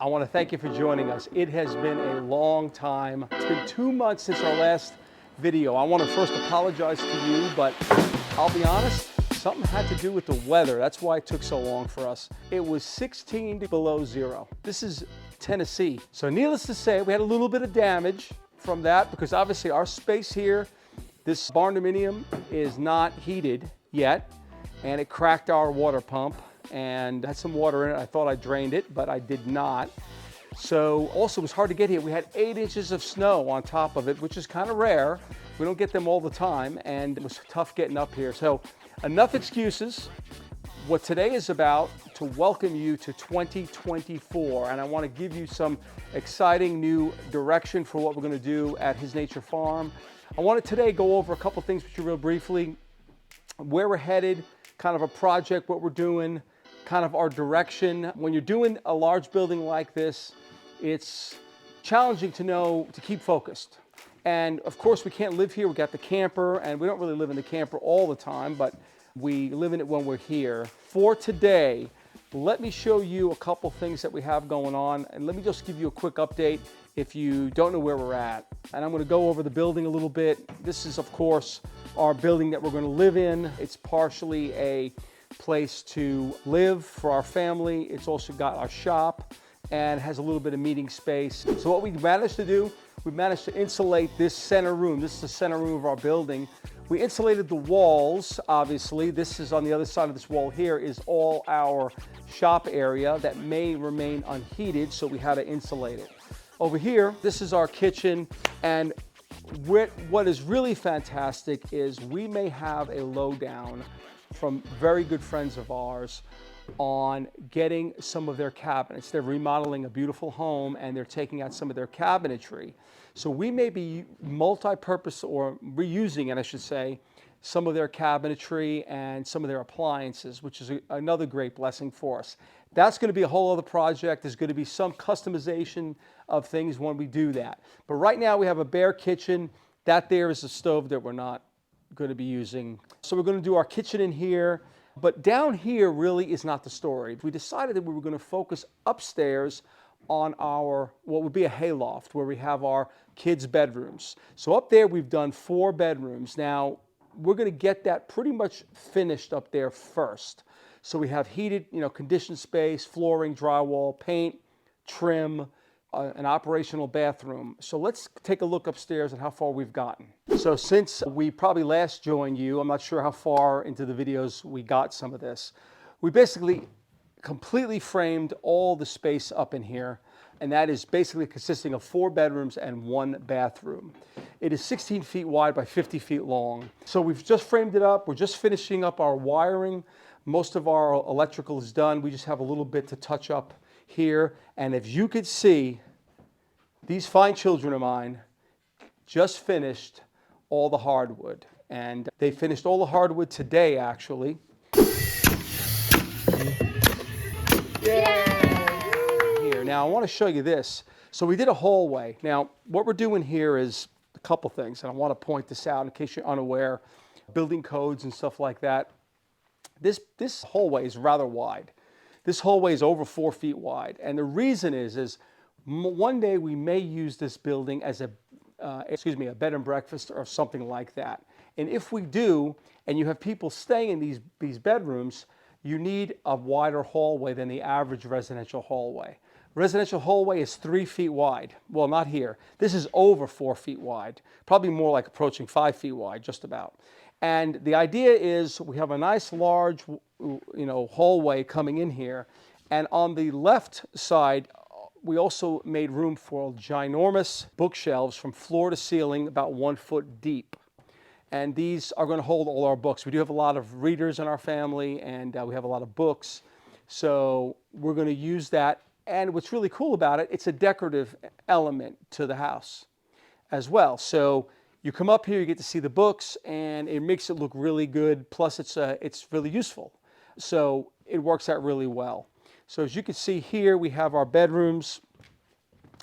I want to thank you for joining us. It has been a long time. It's been 2 months since our last video. I want to first apologize to you, but I'll be honest, something had to do with the weather. That's why it took so long for us. It was 16 below zero. This is Tennessee. So needless to say, we had a little bit of damage from that because obviously our space here, this barn dominium is not heated yet, and it cracked our water pump and had some water in it. I thought I drained it, but I did not. So also it was hard to get here. We had 8 inches of snow on top of it, which is kind of rare. We don't get them all the time, and it was tough getting up here. So enough excuses. What today is about to welcome you to 2024, and I want to give you some exciting new direction for what we're going to do at His Nature Farm. I want to today go over a couple things with you real briefly, where we're headed, kind of a project, what we're doing, kind of our direction. When you're doing a large building like this, it's challenging to know to keep focused. And of course, we can't live here. We got the camper, and we don't really live in the camper all the time, but we live in it when we're here. For today, let me show you a couple things that we have going on, and let me just give you a quick update if you don't know where we're at. And I'm going to go over the building a little bit. This is, of course, our building that we're going to live in. It's partially a place to live for our family. It's also got our shop and has a little bit of meeting space. So what we managed to do, we managed to insulate this center room. This is the center room of our building. We insulated the walls, obviously. This is on the other side of this wall here is all our shop area that may remain unheated, so we had to insulate it. Over here, this is our kitchen, and what is really fantastic is we may have a lowdown from very good friends of ours on getting some of their cabinets. They're remodeling a beautiful home and they're taking out some of their cabinetry. So we may be multi-purpose or reusing, and I should say, some of their cabinetry and some of their appliances, which is another great blessing for us. That's going to be a whole other project. There's going to be some customization of things when we do that. But right now we have a bare kitchen. That there is a stove that we're not going to be using. So we're going to do our kitchen in here, but down here really is not the story. We decided that we were going to focus upstairs on our, what would be a hayloft, where we have our kids' bedrooms. So up there we've done 4 bedrooms. Now we're going to get that pretty much finished up there first. So we have heated, conditioned space, flooring, drywall, paint, trim, an operational bathroom. So let's take a look upstairs at how far we've gotten. So since we probably last joined you, I'm not sure how far into the videos we got some of this. We basically completely framed all the space up in here, and that is basically consisting of 4 bedrooms and 1 bathroom. It is 16 feet wide by 50 feet long. So we've just framed it up. We're just finishing up our wiring. Most of our electrical is done. We just have a little bit to touch up here. And if you could see, these fine children of mine just finished all the hardwood. And they finished all the hardwood today, actually. Here. Now, I want to show you this. So we did a hallway. Now, what we're doing here is a couple things, and I want to point this out in case you're unaware. Building codes and stuff like that. This hallway is rather wide. This hallway is over 4 feet wide. And the reason is one day we may use this building as a bed and breakfast or something like that. And if we do, and you have people staying in these bedrooms, you need a wider hallway than the average residential hallway. Residential hallway is 3 feet wide. Well, not here. This is over 4 feet wide, probably more like approaching 5 feet wide, just about. And the idea is we have a nice large, hallway coming in here. And on the left side, we also made room for ginormous bookshelves from floor to ceiling, about 1 foot deep. And these are going to hold all our books. We do have a lot of readers in our family, and we have a lot of books. So we're going to use that. And what's really cool about it, it's a decorative element to the house as well. So you come up here, you get to see the books, and it makes it look really good. Plus, it's really useful. So it works out really well. So as you can see here, we have our bedrooms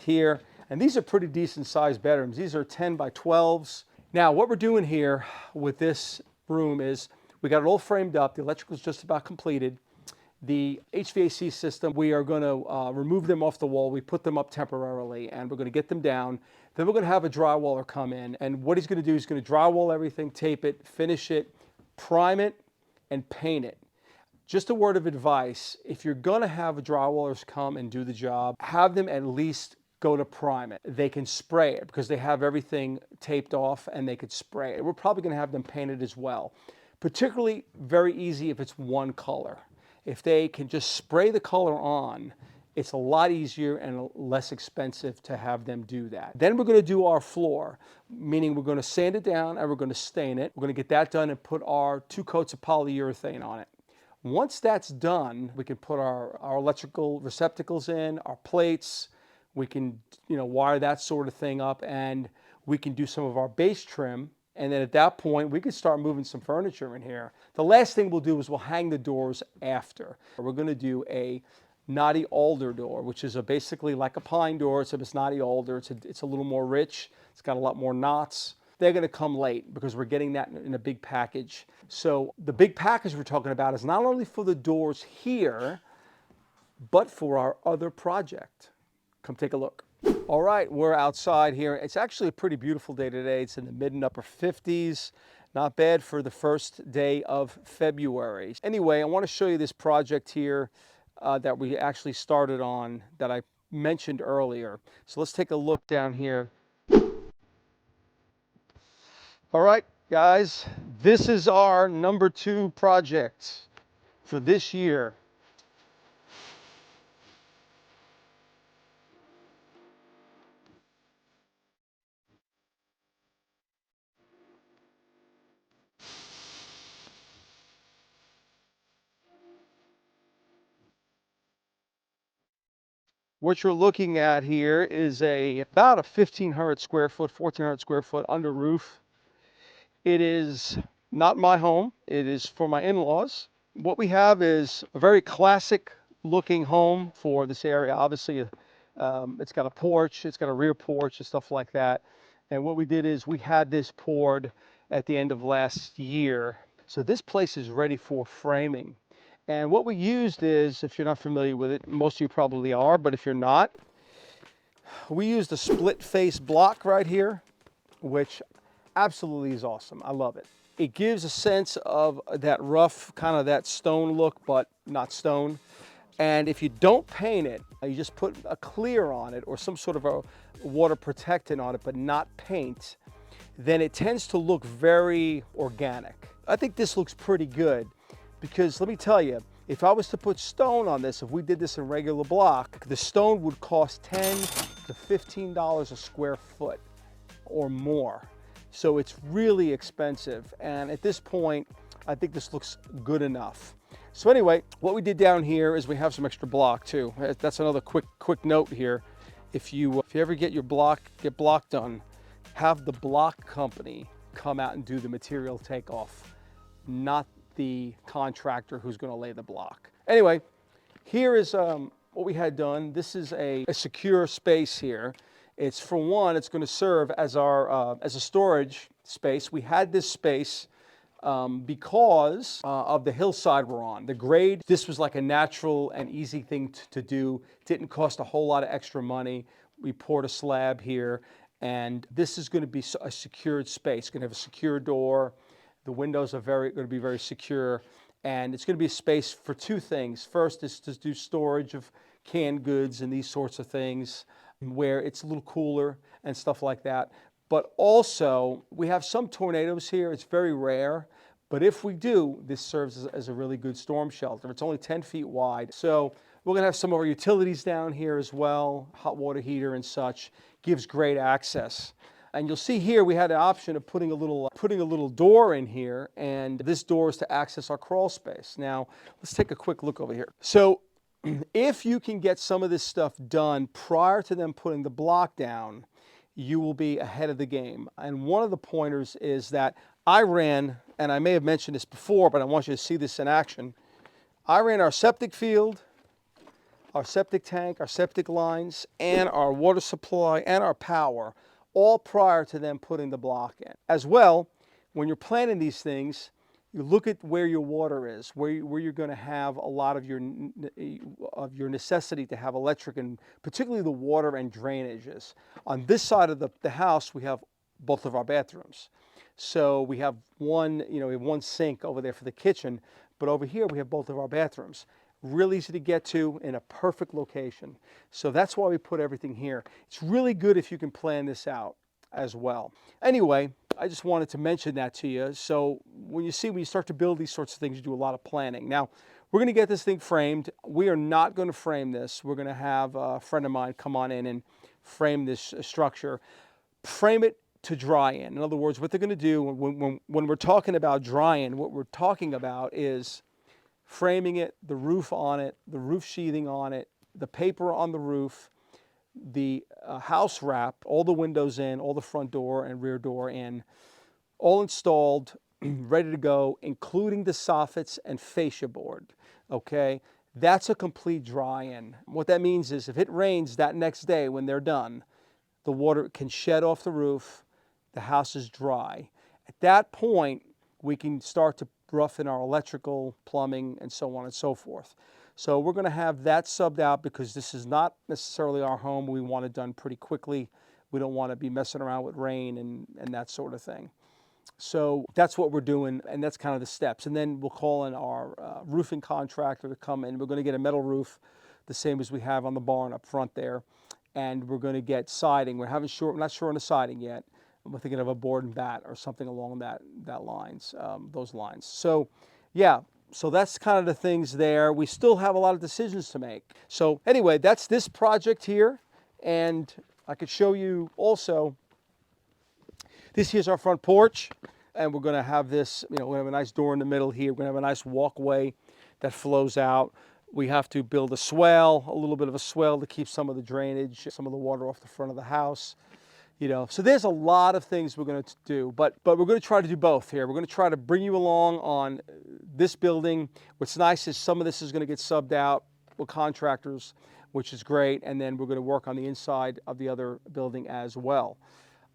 here. And these are pretty decent sized bedrooms. These are 10 by 12s. Now, what we're doing here with this room is we got it all framed up. The electrical is just about completed. The HVAC system, we are going to remove them off the wall. We put them up temporarily, and we're going to get them down. Then we're going to have a drywaller come in, and what he's going to do is going to drywall everything, tape it, finish it, prime it, and paint it. Just a word of advice, if you're going to have drywallers come and do the job, have them at least go to prime it. They can spray it because they have everything taped off and they could spray it. We're probably going to have them painted as well. Particularly very easy if it's one color. If they can just spray the color on, it's a lot easier and less expensive to have them do that. Then we're going to do our floor, meaning we're going to sand it down and we're going to stain it. We're going to get that done and put our 2 coats of polyurethane on it. Once that's done, we can put our electrical receptacles in, our plates, we can wire that sort of thing up, and we can do some of our base trim. And then at that point, we can start moving some furniture in here. The last thing we'll do is we'll hang the doors after. We're going to do a knotty alder door, which is basically like a pine door, except it's knotty alder. It's a little more rich. It's got a lot more knots. They're going to come late because we're getting that in a big package. So the big package we're talking about is not only for the doors here, but for our other project. Come take a look. All right, we're outside here. It's actually a pretty beautiful day today. It's in the mid and upper 50s. Not bad for the first day of February. Anyway, I want to show you this project here that we actually started on that I mentioned earlier. So let's take a look down here. All right, guys, this is our number 2 project for this year. What you're looking at here is about a 1,500 square foot, 1,400 square foot under roof. It is not my home. It is for my in-laws. What we have is a very classic looking home for this area. Obviously, it's got a porch, it's got a rear porch and stuff like that. And what we did is we had this poured at the end of last year. So this place is ready for framing. And what we used is, if you're not familiar with it, most of you probably are, but if you're not, we used a split face block right here, which absolutely is awesome. I love it. It gives a sense of that rough, kind of that stone look, but not stone. And if you don't paint it, you just put a clear on it or some sort of a water protectant on it, but not paint, then it tends to look very organic. I think this looks pretty good because let me tell you, if I was to put stone on this, if we did this in regular block, the stone would cost $10 to $15 a square foot or more. So it's really expensive. And at this point, I think this looks good enough. So anyway, what we did down here is we have some extra block too. That's another quick note here. If you ever get block done, have the block company come out and do the material takeoff, not the contractor who's going to lay the block. Anyway, here is what we had done. This is a secure space here. It's, for one, it's going to serve as our as a storage space. We had this space because of the hillside we're on. The grade, this was like a natural and easy thing to do. Didn't cost a whole lot of extra money. We poured a slab here, and this is going to be a secured space. It's going to have a secure door. The windows are going to be very secure, and it's going to be a space for 2 things. First is to do storage of canned goods and these sorts of things, where it's a little cooler and stuff like that. But also, we have some tornadoes here. It's very rare, but if we do, this serves as a really good storm shelter. It's only 10 feet wide. So we're going to have some of our utilities down here as well, hot water heater and such. Gives great access. And you'll see here we had an option of putting a little door in here, and this door is to access our crawl space. Now, let's take a quick look over here. So if you can get some of this stuff done prior to them putting the block down, you will be ahead of the game. And one of the pointers is that I ran, and I may have mentioned this before, but I want you to see this in action. I ran our septic field, our septic tank, our septic lines, and our water supply and our power, all prior to them putting the block in. As well, when you're planning these things, you look at where your water is, where you're going to have a lot of your necessity to have electric, and particularly the water and drainages. On this side of the house, we have both of our bathrooms. So we have one, we have one sink over there for the kitchen, but over here we have both of our bathrooms. Really easy to get to in a perfect location. So that's why we put everything here. It's really good if you can plan this out as well. Anyway, I just wanted to mention that to you. So when you start to build these sorts of things, you do a lot of planning. Now, we're going to get this thing framed. We are not going to frame this. We're going to have a friend of mine come on in and frame this structure. Frame it to dry in. In other words, what they're going to do when we're talking about dry in, what we're talking about is framing it, the roof on it, the roof sheathing on it, the paper on the roof, the house wrap, all the windows in, all the front door and rear door in, all installed, ready to go, including the soffits and fascia board, okay? That's a complete dry-in. What that means is if it rains that next day when they're done, the water can shed off the roof, the house is dry. At that point, we can start to rough in our electrical, plumbing, and so on and so forth. So we're going to have that subbed out because this is not necessarily our home. We want it done pretty quickly. We don't want to be messing around with rain and that sort of thing. So that's what we're doing, and that's kind of the steps. And then we'll call in our roofing contractor to come in. We're going to get a metal roof, the same as we have on the barn up front there. And we're going to get siding. We're not sure on the siding yet. We're thinking of a board and bat or something along those lines. So, yeah, so that's kind of the things there. We still have a lot of decisions to make. So anyway, that's this project here. And I could show you also, this here's our front porch. And we're going to have this, we have a nice door in the middle here. We're going to have a nice walkway that flows out. We have to build a swell, a little bit of a swell to keep some of the drainage, some of the water off the front of the house. So there's a lot of things we're going to do, but we're going to try to do both here. We're going to try to bring you along on this building. What's nice is some of this is going to get subbed out with contractors, which is great, and then we're going to work on the inside of the other building as well.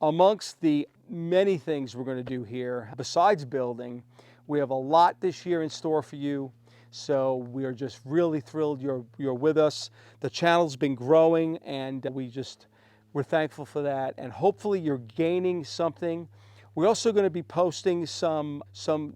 Amongst the many things we're going to do here, besides building, we have a lot this year in store for you. So we are just really thrilled you're with us. The channel's been growing, and we're thankful for that, and hopefully you're gaining something. We're also going to be posting some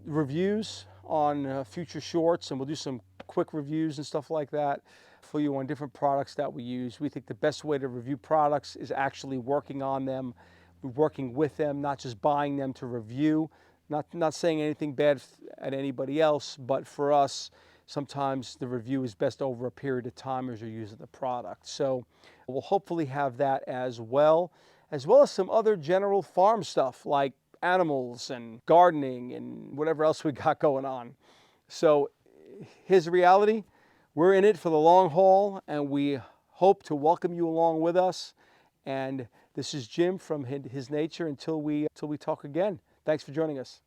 reviews on future shorts, and we'll do some quick reviews and stuff like that for you on different products that we use. We think the best way to review products is actually working on them, working with them, not just buying them to review. Not saying anything bad at anybody else, but for us, sometimes the review is best over a period of time as you're using the product. So we'll hopefully have that as well as some other general farm stuff like animals and gardening and whatever else we got going on. So here's the reality. We're in it for the long haul, and we hope to welcome you along with us. And this is Jim from His Nature until we talk again. Thanks for joining us.